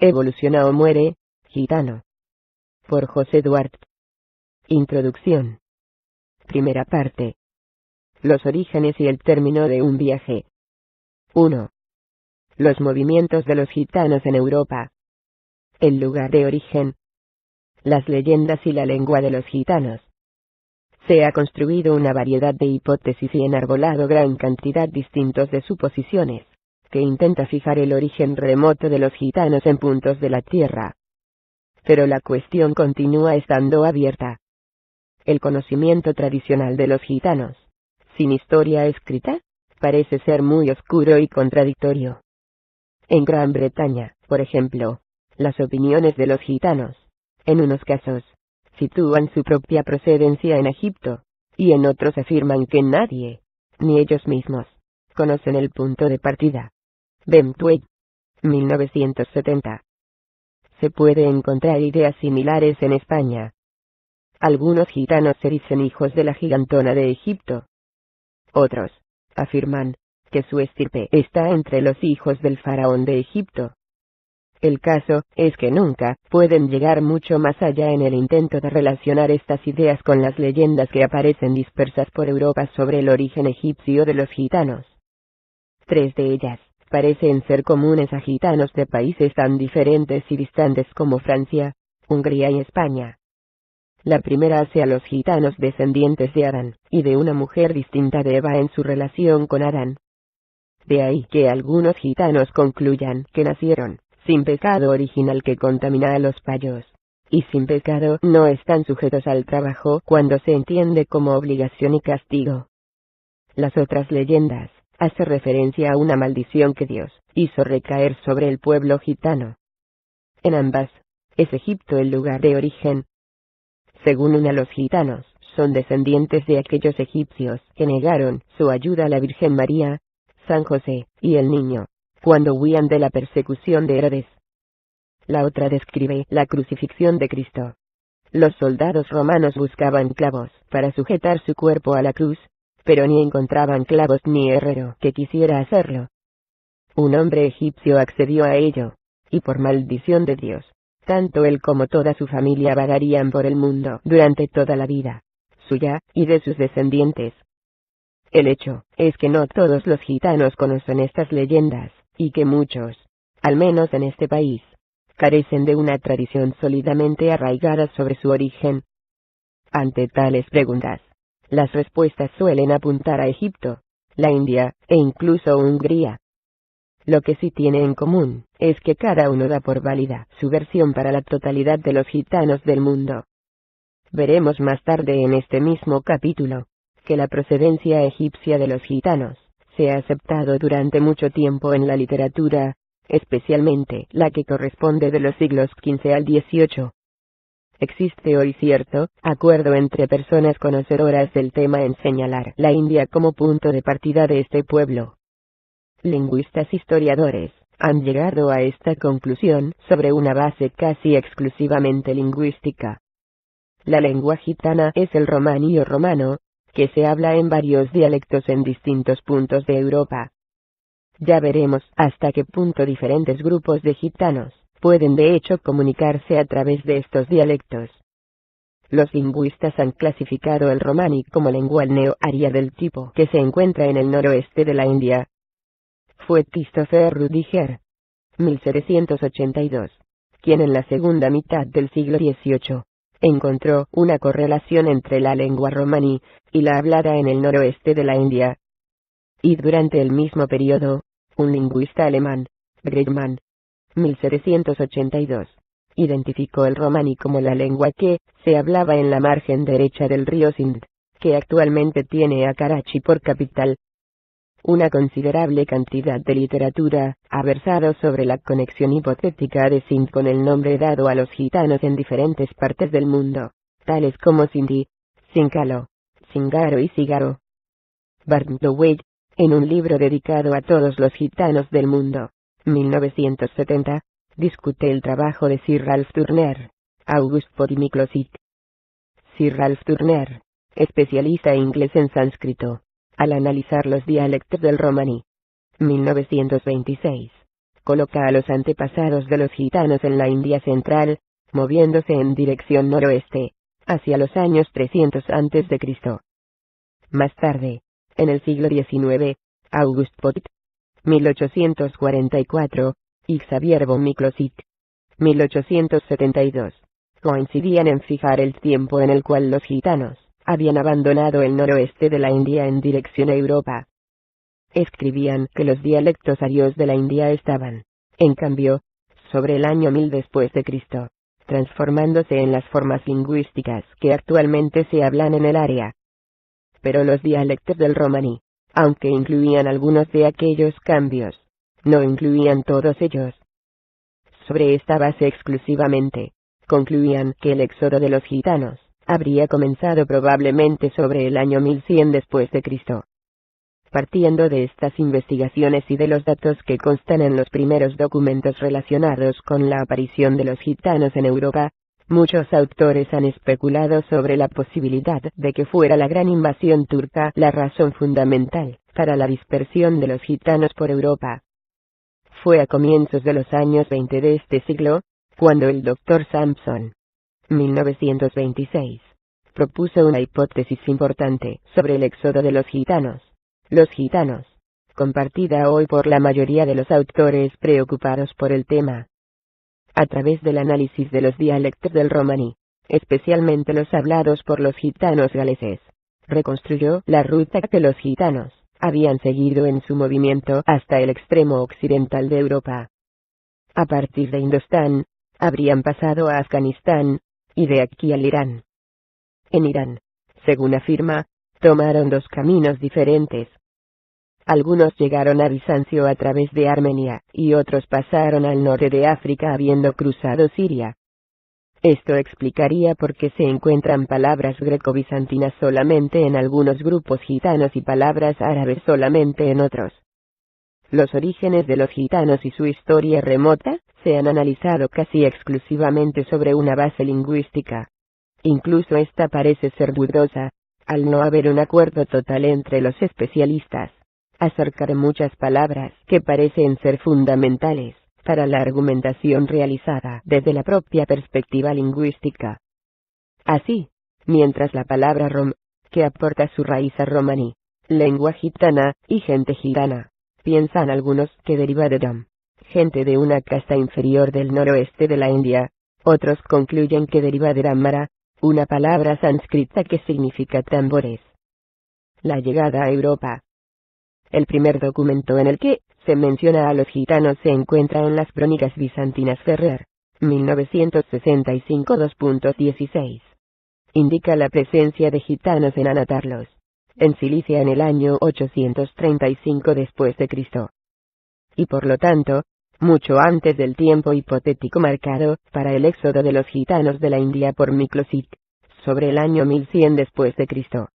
Evoluciona o muere, gitano. Por José Duarte. Introducción. Primera parte. Los orígenes y el término de un viaje. 1. Los movimientos de los gitanos en Europa. El lugar de origen. Las leyendas y la lengua de los gitanos. Se ha construido una variedad de hipótesis y enarbolado gran cantidad distintos de suposiciones, que intenta fijar el origen remoto de los gitanos en puntos de la tierra. Pero la cuestión continúa estando abierta. El conocimiento tradicional de los gitanos, sin historia escrita, parece ser muy oscuro y contradictorio. En Gran Bretaña, por ejemplo, las opiniones de los gitanos, en unos casos, sitúan su propia procedencia en Egipto, y en otros afirman que nadie, ni ellos mismos, conocen el punto de partida. Bentway, 1970. Se puede encontrar ideas similares en España. Algunos gitanos se dicen hijos de la gigantona de Egipto. Otros afirman que su estirpe está entre los hijos del faraón de Egipto. El caso es que nunca pueden llegar mucho más allá en el intento de relacionar estas ideas con las leyendas que aparecen dispersas por Europa sobre el origen egipcio de los gitanos. 3 de ellas parecen ser comunes a gitanos de países tan diferentes y distantes como Francia, Hungría y España. La primera hace a los gitanos descendientes de Adán, y de una mujer distinta de Eva en su relación con Adán. De ahí que algunos gitanos concluyan que nacieron sin pecado original que contamina a los payos, y sin pecado no están sujetos al trabajo cuando se entiende como obligación y castigo. Las otras leyendas hace referencia a una maldición que Dios hizo recaer sobre el pueblo gitano. En ambas, es Egipto el lugar de origen. Según una, los gitanos son descendientes de aquellos egipcios que negaron su ayuda a la Virgen María, San José y el niño, cuando huían de la persecución de Herodes. La otra describe la crucifixión de Cristo. Los soldados romanos buscaban clavos para sujetar su cuerpo a la cruz, pero ni encontraban clavos ni herrero que quisiera hacerlo. Un hombre egipcio accedió a ello, y por maldición de Dios, tanto él como toda su familia vagarían por el mundo durante toda la vida suya y de sus descendientes. El hecho es que no todos los gitanos conocen estas leyendas, y que muchos, al menos en este país, carecen de una tradición sólidamente arraigada sobre su origen. Ante tales preguntas, las respuestas suelen apuntar a Egipto, la India, e incluso Hungría. Lo que sí tiene en común es que cada uno da por válida su versión para la totalidad de los gitanos del mundo. Veremos más tarde en este mismo capítulo que la procedencia egipcia de los gitanos se ha aceptado durante mucho tiempo en la literatura, especialmente la que corresponde de los siglos XV al XVIII. Existe hoy cierto acuerdo entre personas conocedoras del tema en señalar la India como punto de partida de este pueblo. Lingüistas historiadores han llegado a esta conclusión sobre una base casi exclusivamente lingüística. La lengua gitana es el romaní o romano, que se habla en varios dialectos en distintos puntos de Europa. Ya veremos hasta qué punto diferentes grupos de gitanos pueden de hecho comunicarse a través de estos dialectos. Los lingüistas han clasificado el romaní como lengua neo-aria del tipo que se encuentra en el noroeste de la India. Fue Christopher Rudiger, 1782, quien en la segunda mitad del siglo XVIII encontró una correlación entre la lengua romaní y la hablada en el noroeste de la India. Y durante el mismo periodo, un lingüista alemán, Gregmann, 1782, identificó el romaní como la lengua que se hablaba en la margen derecha del río Sind, que actualmente tiene a Karachi por capital. Una considerable cantidad de literatura ha versado sobre la conexión hipotética de Sind con el nombre dado a los gitanos en diferentes partes del mundo, tales como Sindhi, Sincalo, Singaro y Sigaro. Barnslowey, en un libro dedicado a todos los gitanos del mundo, 1970, discute el trabajo de Sir Ralph Turner, August Podimiclosic. Sir Ralph Turner, especialista inglés en sánscrito, al analizar los dialectos del romaní, 1926, coloca a los antepasados de los gitanos en la India central, moviéndose en dirección noroeste, hacia los años 300 a.C. Más tarde, en el siglo XIX, August Potit, 1844, y Xavier von Miklósik, 1872, coincidían en fijar el tiempo en el cual los gitanos habían abandonado el noroeste de la India en dirección a Europa. Escribían que los dialectos arios de la India estaban, en cambio, sobre el año 1000 después de Cristo, transformándose en las formas lingüísticas que actualmente se hablan en el área. Pero los dialectos del romaní, aunque incluían algunos de aquellos cambios, no incluían todos ellos. Sobre esta base exclusivamente, concluían que el éxodo de los gitanos habría comenzado probablemente sobre el año 1100 después de Cristo. Partiendo de estas investigaciones y de los datos que constan en los primeros documentos relacionados con la aparición de los gitanos en Europa, muchos autores han especulado sobre la posibilidad de que fuera la gran invasión turca la razón fundamental para la dispersión de los gitanos por Europa. Fue a comienzos de los años 20 de este siglo, cuando el Dr. Sampson, 1926, propuso una hipótesis importante sobre el éxodo de los gitanos. Los gitanos, compartida hoy por la mayoría de los autores preocupados por el tema. A través del análisis de los dialectos del romaní, especialmente los hablados por los gitanos galeses, reconstruyó la ruta que los gitanos habían seguido en su movimiento hasta el extremo occidental de Europa. A partir de Indostán, habrían pasado a Afganistán, y de aquí al Irán. En Irán, según afirma, tomaron dos caminos diferentes. Algunos llegaron a Bizancio a través de Armenia, y otros pasaron al norte de África habiendo cruzado Siria. Esto explicaría por qué se encuentran palabras greco-bizantinas solamente en algunos grupos gitanos y palabras árabes solamente en otros. Los orígenes de los gitanos y su historia remota se han analizado casi exclusivamente sobre una base lingüística. Incluso esta parece ser dudosa, al no haber un acuerdo total entre los especialistas acerca de muchas palabras que parecen ser fundamentales para la argumentación realizada desde la propia perspectiva lingüística. Así, mientras la palabra rom, que aporta su raíz a romaní, lengua gitana y gente gitana, piensan algunos que deriva de dom, gente de una casta inferior del noroeste de la India, otros concluyen que deriva de damara, una palabra sánscrita que significa tambores. La llegada a Europa. El primer documento en el que se menciona a los gitanos se encuentra en las Crónicas Bizantinas Ferrer, 1965 2.16. Indica la presencia de gitanos en Anatarlos, en Cilicia en el año 835 después de Cristo. Y por lo tanto, mucho antes del tiempo hipotético marcado para el éxodo de los gitanos de la India por Miklósik, sobre el año 1100 después de Cristo.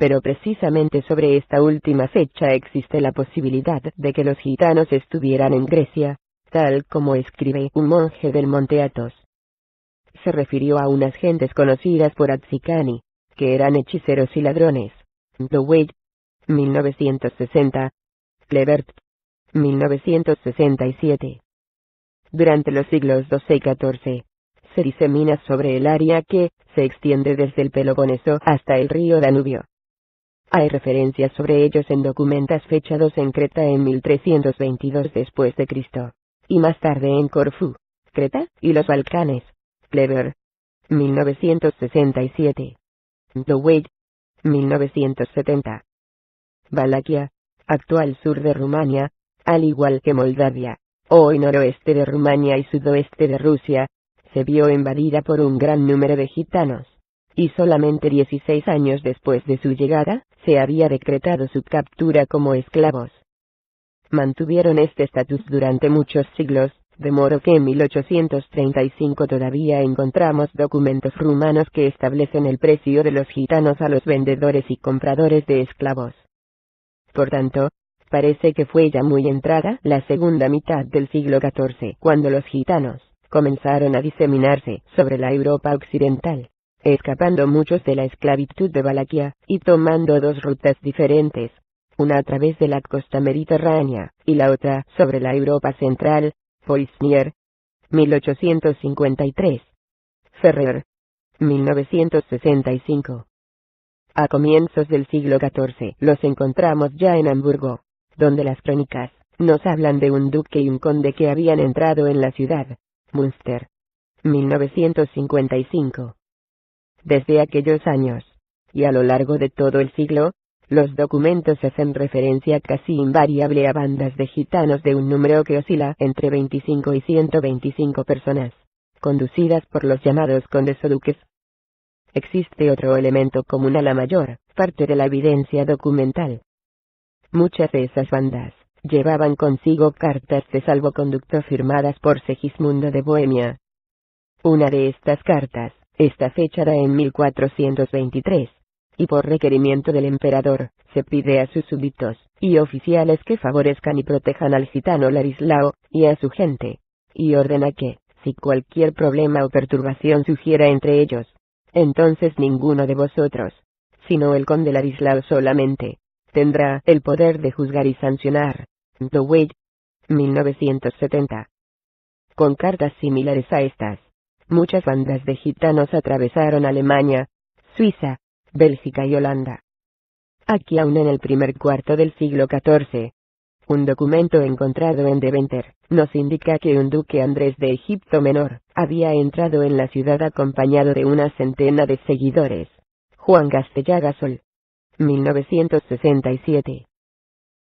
Pero precisamente sobre esta última fecha existe la posibilidad de que los gitanos estuvieran en Grecia, tal como escribe un monje del monte Athos. Se refirió a unas gentes conocidas por Atzicani, que eran hechiceros y ladrones. Dowey, 1960, Klebert, 1967. Durante los siglos XII y XIV, se disemina sobre el área que se extiende desde el Peloponeso hasta el río Danubio. Hay referencias sobre ellos en documentos fechados en Creta en 1322 después de Cristo, y más tarde en Corfú, Creta y los Balcanes. Kleber, 1967. Dowey, 1970. Valaquia, actual sur de Rumania, al igual que Moldavia, hoy noroeste de Rumania y sudoeste de Rusia, se vio invadida por un gran número de gitanos, y solamente 16 años después de su llegada, se había decretado su captura como esclavos. Mantuvieron este estatus durante muchos siglos, de modo que en 1835 todavía encontramos documentos rumanos que establecen el precio de los gitanos a los vendedores y compradores de esclavos. Por tanto, parece que fue ya muy entrada la segunda mitad del siglo XIV cuando los gitanos comenzaron a diseminarse sobre la Europa occidental, escapando muchos de la esclavitud de Valaquia y tomando dos rutas diferentes, una a través de la costa mediterránea, y la otra sobre la Europa central. Poissonier, 1853. Ferrer, 1965. A comienzos del siglo XIV los encontramos ya en Hamburgo, donde las crónicas nos hablan de un duque y un conde que habían entrado en la ciudad. Münster, 1955. Desde aquellos años, y a lo largo de todo el siglo, los documentos hacen referencia casi invariable a bandas de gitanos de un número que oscila entre 25 y 125 personas, conducidas por los llamados condes o duques. Existe otro elemento común a la mayor parte de la evidencia documental. Muchas de esas bandas llevaban consigo cartas de salvoconducto firmadas por Segismundo de Bohemia. Una de estas cartas está fechada en 1423, y por requerimiento del emperador, se pide a sus súbditos y oficiales que favorezcan y protejan al gitano Ladislao y a su gente, y ordena que, si cualquier problema o perturbación surgiera entre ellos, entonces ninguno de vosotros, sino el conde Ladislao solamente, tendrá el poder de juzgar y sancionar. Dowey, 1970. Con cartas similares a estas, muchas bandas de gitanos atravesaron Alemania, Suiza, Bélgica y Holanda. Aquí aún en el primer cuarto del siglo XIV, un documento encontrado en Deventer nos indica que un duque Andrés de Egipto Menor había entrado en la ciudad acompañado de una centena de seguidores. Juan Castellagasol, 1967.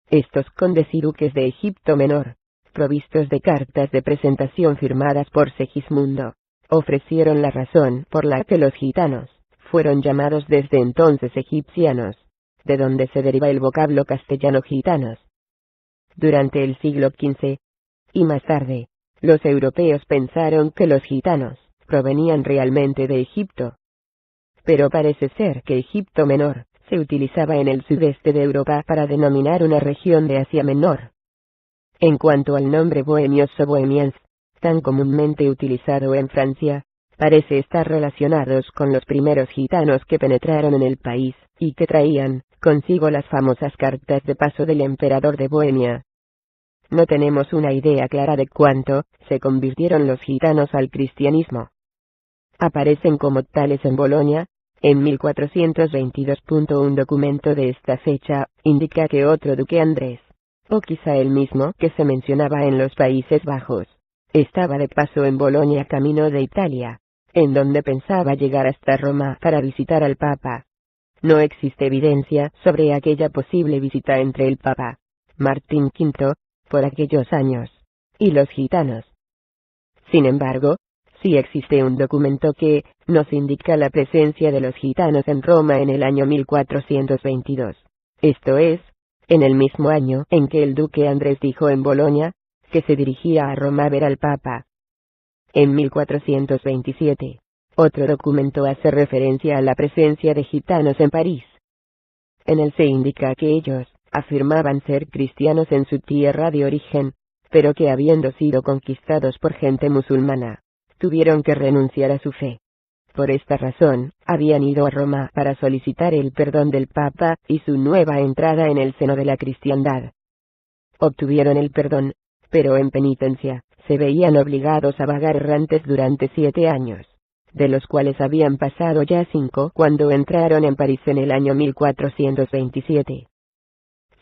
Estos condes y duques de Egipto Menor, provistos de cartas de presentación firmadas por Segismundo, ofrecieron la razón por la que los gitanos fueron llamados desde entonces egipcianos, de donde se deriva el vocablo castellano gitanos. Durante el siglo XV, y más tarde, los europeos pensaron que los gitanos provenían realmente de Egipto. Pero parece ser que Egipto Menor se utilizaba en el sudeste de Europa para denominar una región de Asia Menor. En cuanto al nombre bohemios o bohemians, tan comúnmente utilizado en Francia, parece estar relacionados con los primeros gitanos que penetraron en el país, y que traían consigo las famosas cartas de paso del emperador de Bohemia. No tenemos una idea clara de cuánto se convirtieron los gitanos al cristianismo. Aparecen como tales en Bolonia, en 1422. Un documento de esta fecha indica que otro duque Andrés, o quizá el mismo que se mencionaba en los Países Bajos, estaba de paso en Bolonia camino de Italia, en donde pensaba llegar hasta Roma para visitar al Papa. No existe evidencia sobre aquella posible visita entre el Papa Martín V, por aquellos años, y los gitanos. Sin embargo, sí existe un documento que nos indica la presencia de los gitanos en Roma en el año 1422. Esto es, en el mismo año en que el duque Andrés dijo en Bolonia que se dirigía a Roma a ver al Papa. En 1427, otro documento hace referencia a la presencia de gitanos en París. En él se indica que ellos afirmaban ser cristianos en su tierra de origen, pero que habiendo sido conquistados por gente musulmana, tuvieron que renunciar a su fe. Por esta razón, habían ido a Roma para solicitar el perdón del Papa y su nueva entrada en el seno de la cristiandad. Obtuvieron el perdón, pero en penitencia, se veían obligados a vagar errantes durante 7 años, de los cuales habían pasado ya 5 cuando entraron en París en el año 1427.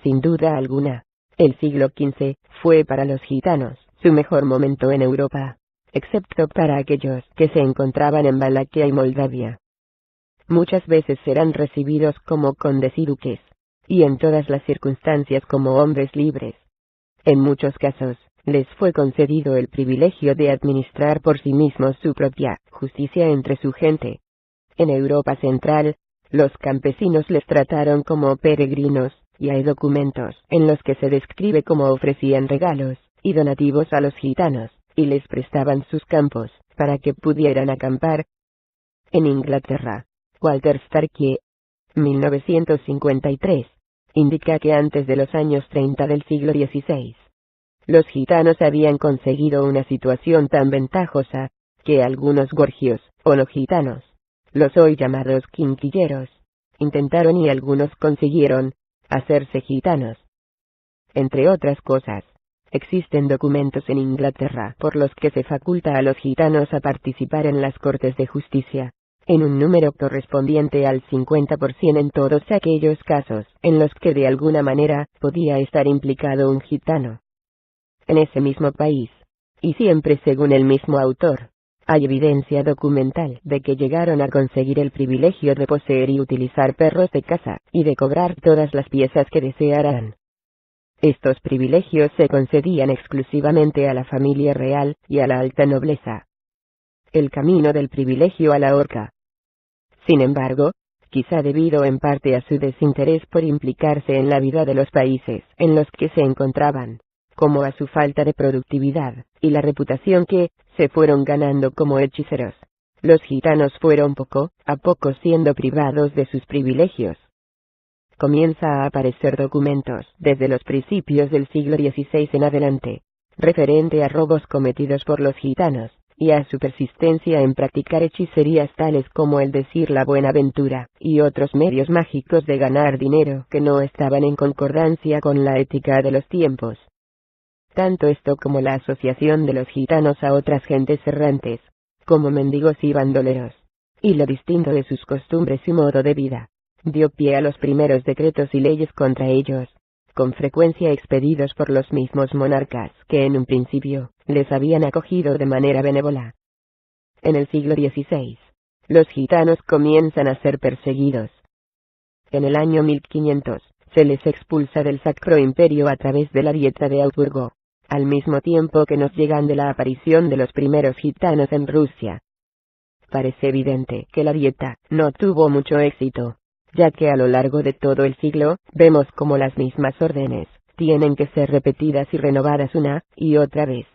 Sin duda alguna, el siglo XV fue para los gitanos su mejor momento en Europa, excepto para aquellos que se encontraban en Valaquia y Moldavia. Muchas veces serán recibidos como condes y duques, y en todas las circunstancias como hombres libres. En muchos casos, les fue concedido el privilegio de administrar por sí mismos su propia justicia entre su gente. En Europa Central, los campesinos les trataron como peregrinos, y hay documentos en los que se describe cómo ofrecían regalos y donativos a los gitanos, y les prestaban sus campos, para que pudieran acampar. En Inglaterra, Walter Starkie, 1953, indica que antes de los años 30 del siglo XVI, los gitanos habían conseguido una situación tan ventajosa, que algunos gorgios, o no gitanos, los hoy llamados quinquilleros, intentaron y algunos consiguieron hacerse gitanos. Entre otras cosas, existen documentos en Inglaterra por los que se faculta a los gitanos a participar en las cortes de justicia, en un número correspondiente al 50% en todos aquellos casos en los que de alguna manera podía estar implicado un gitano. En ese mismo país, y siempre según el mismo autor, hay evidencia documental de que llegaron a conseguir el privilegio de poseer y utilizar perros de caza, y de cobrar todas las piezas que desearan. Estos privilegios se concedían exclusivamente a la familia real y a la alta nobleza. El camino del privilegio a la horca. Sin embargo, quizá debido en parte a su desinterés por implicarse en la vida de los países en los que se encontraban, como a su falta de productividad, y la reputación que se fueron ganando como hechiceros, los gitanos fueron poco a poco siendo privados de sus privilegios. Comienza a aparecer documentos desde los principios del siglo XVI en adelante, referente a robos cometidos por los gitanos, y a su persistencia en practicar hechicerías tales como el decir la buena ventura, y otros medios mágicos de ganar dinero que no estaban en concordancia con la ética de los tiempos. Tanto esto como la asociación de los gitanos a otras gentes errantes, como mendigos y bandoleros, y lo distinto de sus costumbres y modo de vida, dio pie a los primeros decretos y leyes contra ellos, con frecuencia expedidos por los mismos monarcas que en un principio les habían acogido de manera benévola. En el siglo XVI, los gitanos comienzan a ser perseguidos. En el año 1500, se les expulsa del Sacro Imperio a través de la Dieta de Augsburgo, al mismo tiempo que nos llegan de la aparición de los primeros gitanos en Rusia. Parece evidente que la Dieta no tuvo mucho éxito, ya que a lo largo de todo el siglo, vemos como las mismas órdenes tienen que ser repetidas y renovadas una y otra vez.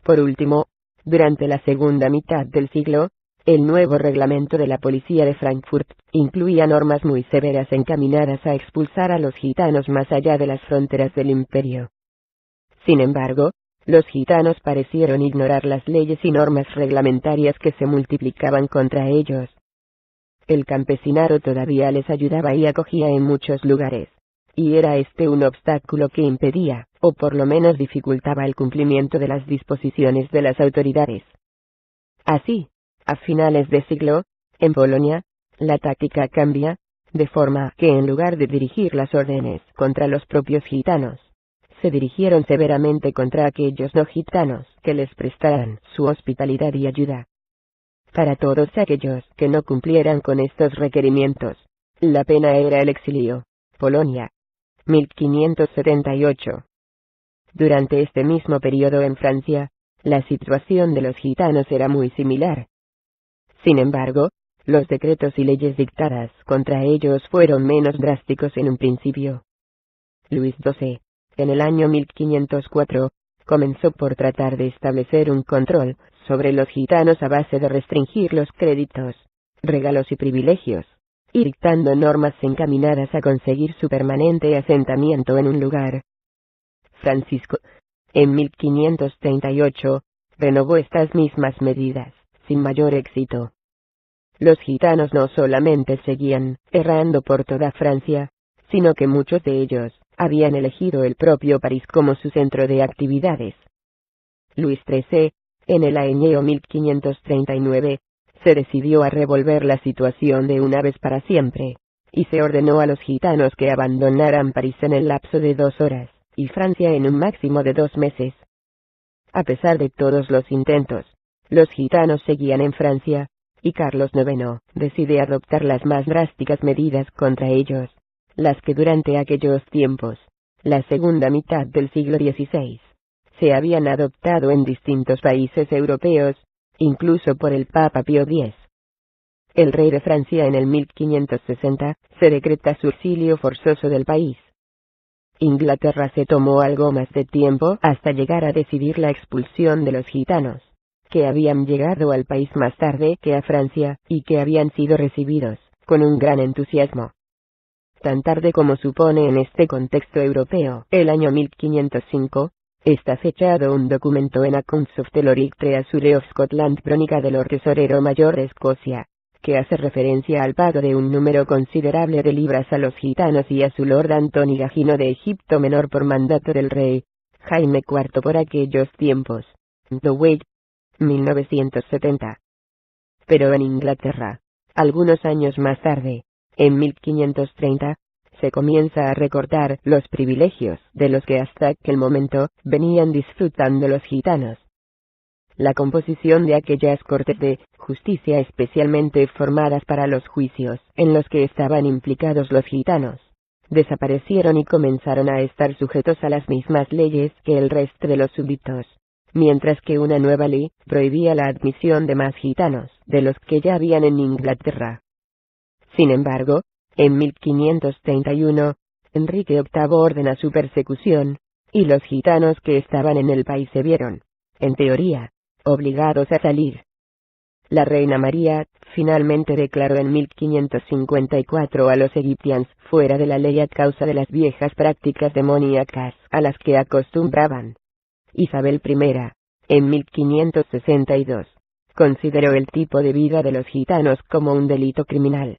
Por último, durante la segunda mitad del siglo, el nuevo reglamento de la policía de Frankfurt incluía normas muy severas encaminadas a expulsar a los gitanos más allá de las fronteras del imperio. Sin embargo, los gitanos parecieron ignorar las leyes y normas reglamentarias que se multiplicaban contra ellos. El campesinado todavía les ayudaba y acogía en muchos lugares, y era este un obstáculo que impedía, o por lo menos dificultaba el cumplimiento de las disposiciones de las autoridades. Así, a finales de siglo, en Polonia, la táctica cambia, de forma que en lugar de dirigir las órdenes contra los propios gitanos, se dirigieron severamente contra aquellos no gitanos que les prestaran su hospitalidad y ayuda. Para todos aquellos que no cumplieran con estos requerimientos, la pena era el exilio. Polonia, 1578. Durante este mismo periodo en Francia, la situación de los gitanos era muy similar. Sin embargo, los decretos y leyes dictadas contra ellos fueron menos drásticos en un principio. Luis XII, en el año 1504, comenzó por tratar de establecer un control sobre los gitanos a base de restringir los créditos, regalos y privilegios, y dictando normas encaminadas a conseguir su permanente asentamiento en un lugar. Francisco, en 1538, renovó estas mismas medidas, sin mayor éxito. Los gitanos no solamente seguían errando por toda Francia, sino que muchos de ellos habían elegido el propio París como su centro de actividades. Luis XIII, en el año 1539, se decidió a revolver la situación de una vez para siempre, y se ordenó a los gitanos que abandonaran París en el lapso de 2 horas, y Francia en un máximo de 2 meses. A pesar de todos los intentos, los gitanos seguían en Francia, y Carlos IX decide adoptar las más drásticas medidas contra ellos, las que durante aquellos tiempos, la segunda mitad del siglo XVI, se habían adoptado en distintos países europeos, incluso por el Papa Pío X. El rey de Francia en el 1560 se decreta su exilio forzoso del país. Inglaterra se tomó algo más de tiempo hasta llegar a decidir la expulsión de los gitanos, que habían llegado al país más tarde que a Francia, y que habían sido recibidos con un gran entusiasmo. Tan tarde como supone en este contexto europeo, el año 1505, está fechado un documento en Accounts of the Lord Treasury of Scotland, crónica del Lord Tesorero Mayor de Escocia, que hace referencia al pago de un número considerable de libras a los gitanos y a su lord Antoni Gagino de Egipto Menor por mandato del rey Jaime IV por aquellos tiempos. Dowey, 1970. Pero en Inglaterra, algunos años más tarde, en 1530, se comienza a recortar los privilegios de los que hasta aquel momento venían disfrutando los gitanos. La composición de aquellas cortes de justicia especialmente formadas para los juicios en los que estaban implicados los gitanos, desaparecieron y comenzaron a estar sujetos a las mismas leyes que el resto de los súbditos, mientras que una nueva ley prohibía la admisión de más gitanos de los que ya habían en Inglaterra. Sin embargo, en 1531, Enrique VIII ordena su persecución, y los gitanos que estaban en el país se vieron, en teoría, obligados a salir. La reina María finalmente declaró en 1554 a los egipcios fuera de la ley a causa de las viejas prácticas demoníacas a las que acostumbraban. Isabel I, en 1562, consideró el tipo de vida de los gitanos como un delito criminal.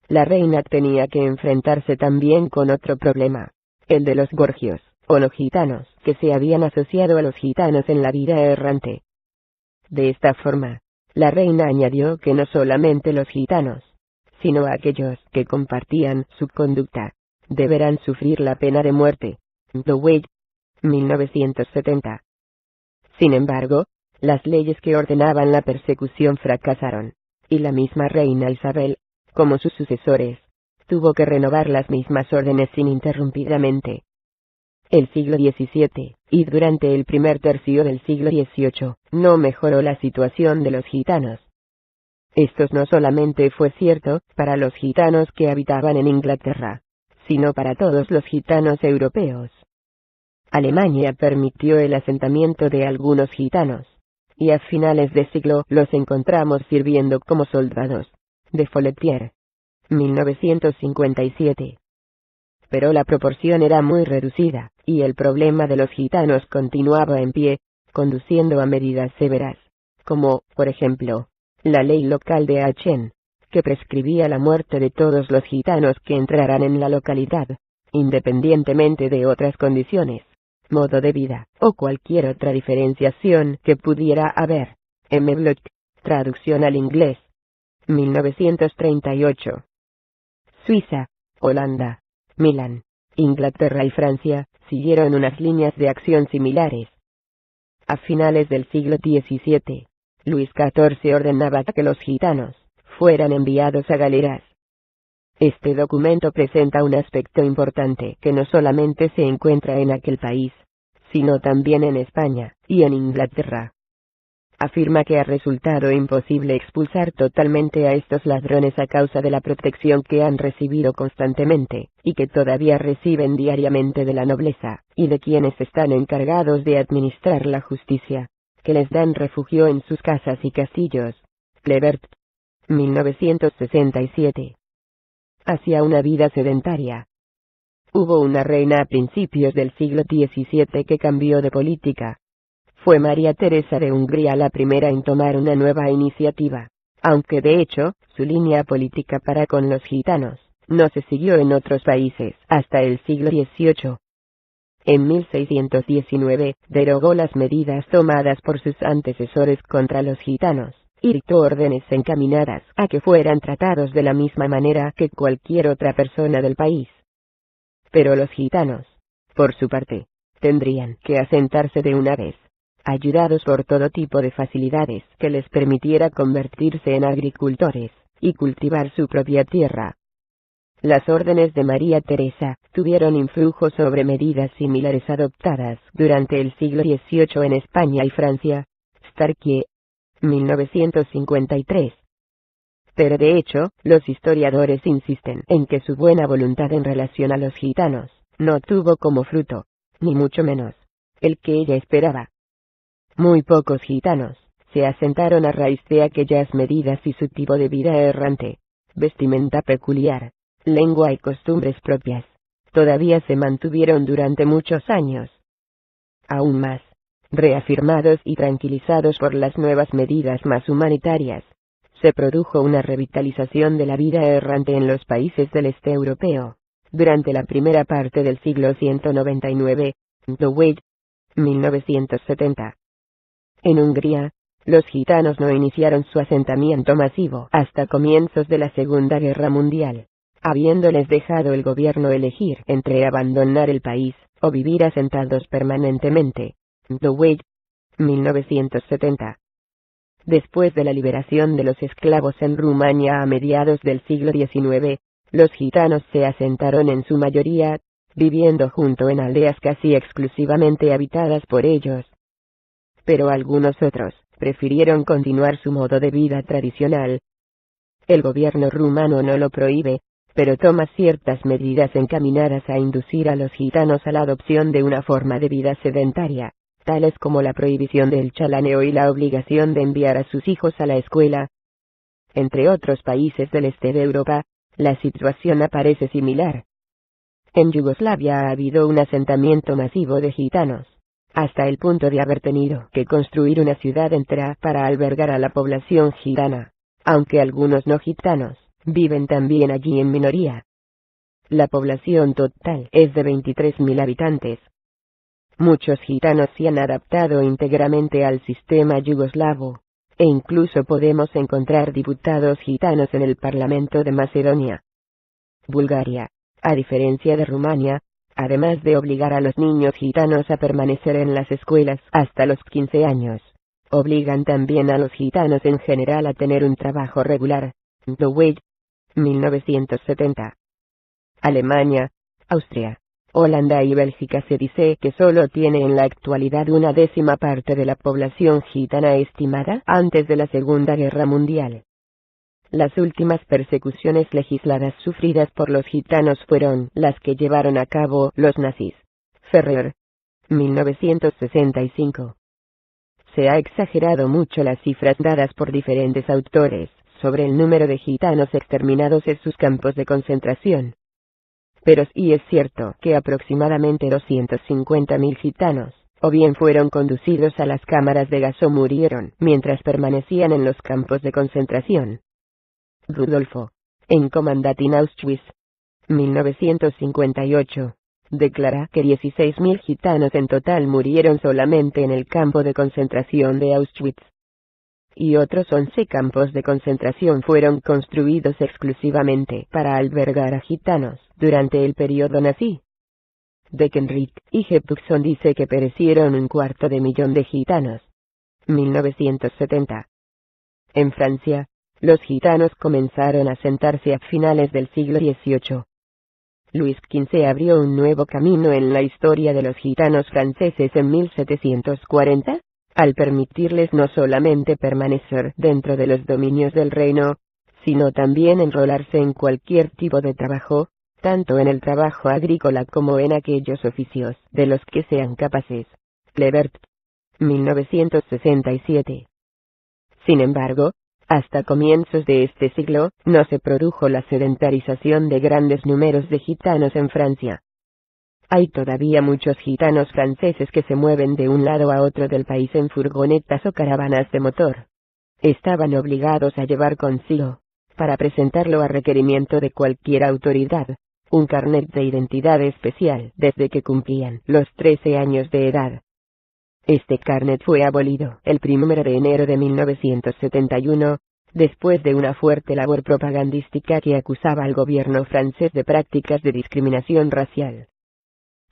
La reina tenía que enfrentarse también con otro problema, el de los gorgios, o no gitanos, que se habían asociado a los gitanos en la vida errante. De esta forma, la reina añadió que no solamente los gitanos, sino aquellos que compartían su conducta, deberán sufrir la pena de muerte. Dowey, 1970. Sin embargo, las leyes que ordenaban la persecución fracasaron, y la misma reina Isabel, como sus sucesores, tuvo que renovar las mismas órdenes ininterrumpidamente. El siglo XVII, y durante el primer tercio del siglo XVIII, no mejoró la situación de los gitanos. Esto no solamente fue cierto para los gitanos que habitaban en Inglaterra, sino para todos los gitanos europeos. Alemania permitió el asentamiento de algunos gitanos, y a finales de siglo los encontramos sirviendo como soldados. De Folletier, 1957. Pero la proporción era muy reducida, y el problema de los gitanos continuaba en pie, conduciendo a medidas severas, como, por ejemplo, la ley local de Aachen, que prescribía la muerte de todos los gitanos que entraran en la localidad, independientemente de otras condiciones, modo de vida, o cualquier otra diferenciación que pudiera haber. M. Bloch, traducción al inglés. 1938. Suiza, Holanda, Milán, Inglaterra y Francia siguieron unas líneas de acción similares. A finales del siglo XVII, Luis XIV ordenaba que los gitanos fueran enviados a galeras. Este documento presenta un aspecto importante que no solamente se encuentra en aquel país, sino también en España y en Inglaterra. Afirma que ha resultado imposible expulsar totalmente a estos ladrones a causa de la protección que han recibido constantemente, y que todavía reciben diariamente de la nobleza, y de quienes están encargados de administrar la justicia, que les dan refugio en sus casas y castillos. Clevert, 1967. Hacia una vida sedentaria. Hubo una reina a principios del siglo XVII que cambió de política. Fue María Teresa de Hungría la primera en tomar una nueva iniciativa, aunque de hecho, su línea política para con los gitanos no se siguió en otros países hasta el siglo XVIII. En 1619, derogó las medidas tomadas por sus antecesores contra los gitanos, y dictó órdenes encaminadas a que fueran tratados de la misma manera que cualquier otra persona del país. Pero los gitanos, por su parte, tendrían que asentarse de una vez, ayudados por todo tipo de facilidades que les permitiera convertirse en agricultores y cultivar su propia tierra. Las órdenes de María Teresa tuvieron influjo sobre medidas similares adoptadas durante el siglo XVIII en España y Francia. Starkie, 1953. Pero de hecho, los historiadores insisten en que su buena voluntad en relación a los gitanos no tuvo como fruto, ni mucho menos, el que ella esperaba. Muy pocos gitanos se asentaron a raíz de aquellas medidas y su tipo de vida errante, vestimenta peculiar, lengua y costumbres propias, todavía se mantuvieron durante muchos años. Aún más, reafirmados y tranquilizados por las nuevas medidas más humanitarias, se produjo una revitalización de la vida errante en los países del este europeo. Durante la primera parte del siglo 199, The Wade, 1970. En Hungría, los gitanos no iniciaron su asentamiento masivo hasta comienzos de la Segunda Guerra Mundial, habiéndoles dejado el gobierno elegir entre abandonar el país o vivir asentados permanentemente. The Wade, 1970. Después de la liberación de los esclavos en Rumania a mediados del siglo XIX, los gitanos se asentaron en su mayoría, viviendo junto en aldeas casi exclusivamente habitadas por ellos. Pero algunos otros prefirieron continuar su modo de vida tradicional. El gobierno rumano no lo prohíbe, pero toma ciertas medidas encaminadas a inducir a los gitanos a la adopción de una forma de vida sedentaria, tales como la prohibición del chalaneo y la obligación de enviar a sus hijos a la escuela. Entre otros países del este de Europa, la situación aparece similar. En Yugoslavia ha habido un asentamiento masivo de gitanos, hasta el punto de haber tenido que construir una ciudad entera para albergar a la población gitana, aunque algunos no gitanos viven también allí en minoría. La población total es de 23.000 habitantes. Muchos gitanos se han adaptado íntegramente al sistema yugoslavo, e incluso podemos encontrar diputados gitanos en el Parlamento de Macedonia. Bulgaria, a diferencia de Rumania, además de obligar a los niños gitanos a permanecer en las escuelas hasta los 15 años, obligan también a los gitanos en general a tener un trabajo regular. The Wade, 1970. Alemania, Austria, Holanda y Bélgica se dice que solo tiene en la actualidad una décima parte de la población gitana estimada antes de la Segunda Guerra Mundial. Las últimas persecuciones legisladas sufridas por los gitanos fueron las que llevaron a cabo los nazis. Ferrer, 1965. Se ha exagerado mucho las cifras dadas por diferentes autores sobre el número de gitanos exterminados en sus campos de concentración. Pero sí es cierto que aproximadamente 250.000 gitanos, o bien fueron conducidos a las cámaras de gas o murieron mientras permanecían en los campos de concentración. Rudolfo, en Commandant in Auschwitz, 1958, declara que 16.000 gitanos en total murieron solamente en el campo de concentración de Auschwitz. Y otros 11 campos de concentración fueron construidos exclusivamente para albergar a gitanos durante el periodo nazi. Deckenrick y Heptuxon dice que perecieron 250.000 de gitanos. 1970. En Francia, los gitanos comenzaron a sentarse a finales del siglo XVIII. Luis XV abrió un nuevo camino en la historia de los gitanos franceses en 1740, al permitirles no solamente permanecer dentro de los dominios del reino, sino también enrolarse en cualquier tipo de trabajo, tanto en el trabajo agrícola como en aquellos oficios de los que sean capaces. Lebert, 1967. Sin embargo, hasta comienzos de este siglo, no se produjo la sedentarización de grandes números de gitanos en Francia. Hay todavía muchos gitanos franceses que se mueven de un lado a otro del país en furgonetas o caravanas de motor. Estaban obligados a llevar consigo, para presentarlo a requerimiento de cualquier autoridad, un carnet de identidad especial desde que cumplían los 13 años de edad. Este carnet fue abolido el 1 de enero de 1971, después de una fuerte labor propagandística que acusaba al gobierno francés de prácticas de discriminación racial.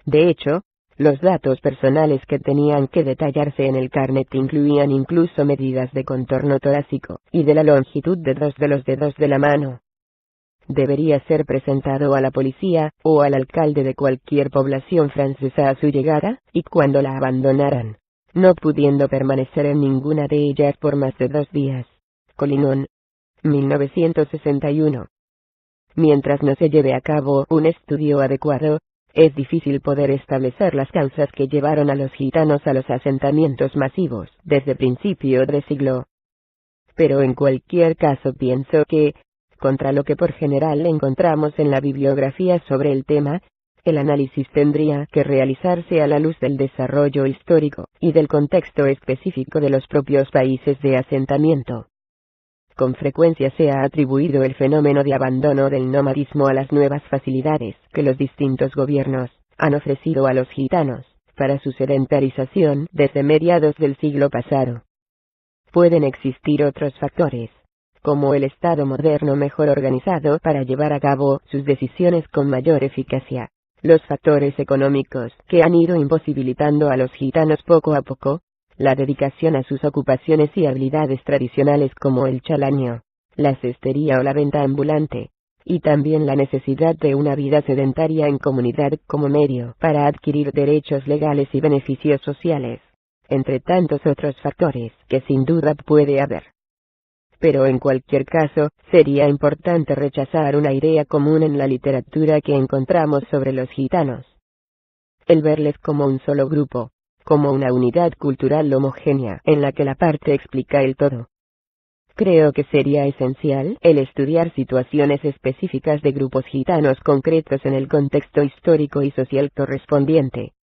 De hecho, los datos personales que tenían que detallarse en el carnet incluían incluso medidas de contorno torácico y de la longitud de 2 de los dedos de la mano. Debería ser presentado a la policía o al alcalde de cualquier población francesa a su llegada, y cuando la abandonaran, no pudiendo permanecer en ninguna de ellas por más de 2 días. Collinon, 1961. Mientras no se lleve a cabo un estudio adecuado, es difícil poder establecer las causas que llevaron a los gitanos a los asentamientos masivos desde principio de siglo. Pero en cualquier caso pienso que, contra lo que por general encontramos en la bibliografía sobre el tema, el análisis tendría que realizarse a la luz del desarrollo histórico y del contexto específico de los propios países de asentamiento. Con frecuencia se ha atribuido el fenómeno de abandono del nomadismo a las nuevas facilidades que los distintos gobiernos han ofrecido a los gitanos para su sedentarización desde mediados del siglo pasado. Pueden existir otros factores, como el Estado moderno mejor organizado para llevar a cabo sus decisiones con mayor eficacia, los factores económicos que han ido imposibilitando a los gitanos poco a poco la dedicación a sus ocupaciones y habilidades tradicionales como el chalanio, la cestería o la venta ambulante, y también la necesidad de una vida sedentaria en comunidad como medio para adquirir derechos legales y beneficios sociales, entre tantos otros factores que sin duda puede haber. Pero en cualquier caso, sería importante rechazar una idea común en la literatura que encontramos sobre los gitanos. El verles como un solo grupo, como una unidad cultural homogénea en la que la parte explica el todo. Creo que sería esencial el estudiar situaciones específicas de grupos gitanos concretos en el contexto histórico y social correspondiente,